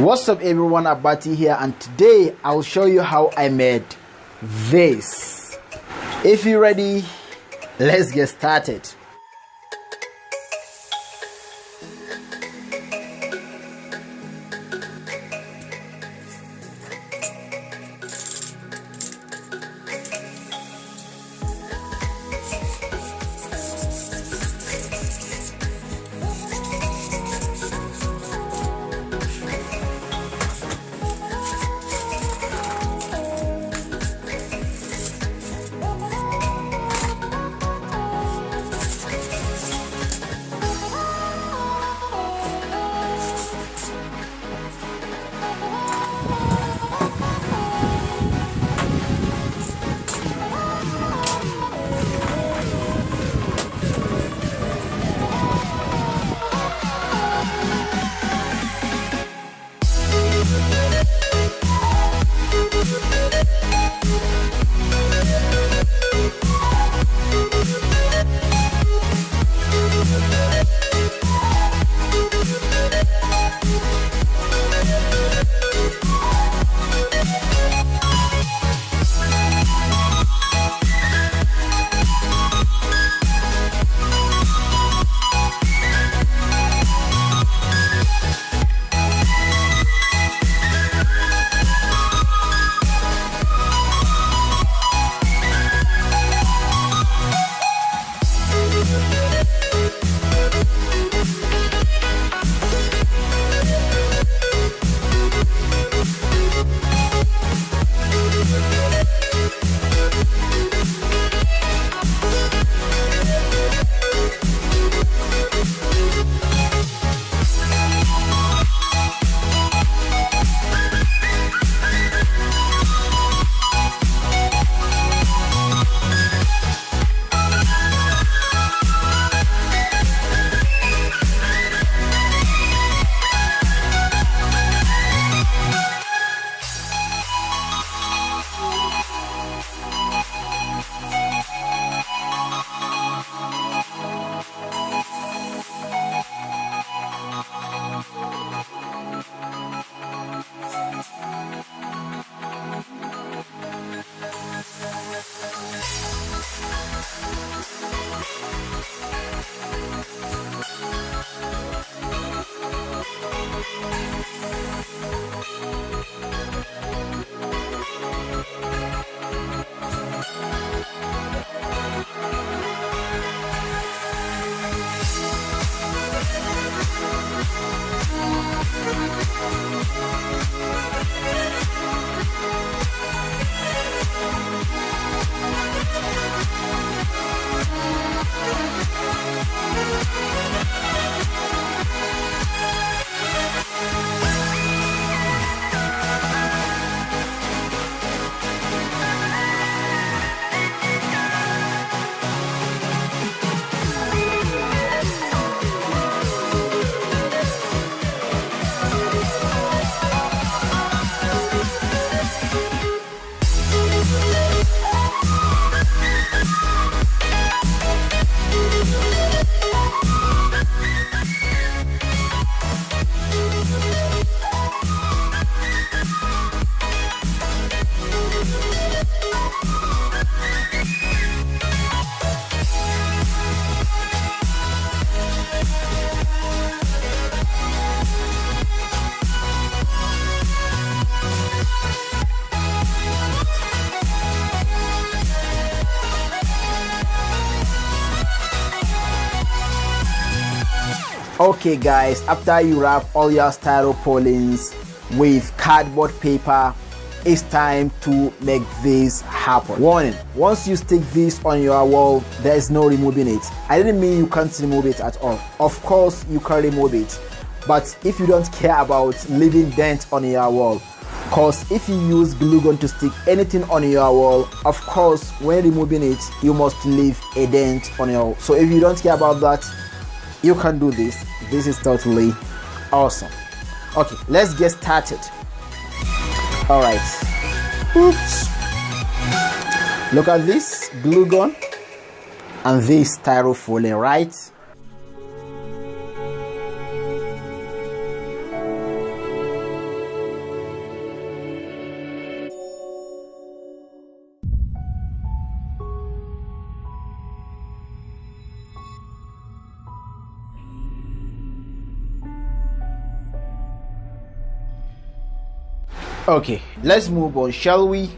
What's up everyone, Abati here, and today I'll show you how I made this. If you're ready, let's get started. Okay guys, after you wrap all your styropolines with cardboard paper, it's time to make this happen. Warning, once you stick this on your wall, there is no removing it. I didn't mean you can't remove it at all. Of course you can remove it, but if you don't care about leaving dent on your wall, cause if you use glue gun to stick anything on your wall, of course when removing it you must leave a dent on your wall. So if you don't care about that, you can do this. This is totally awesome. Okay, let's get started. All right. Oops. Look at this glue gun and this styrofoam, right? Okay, let's move on, shall we?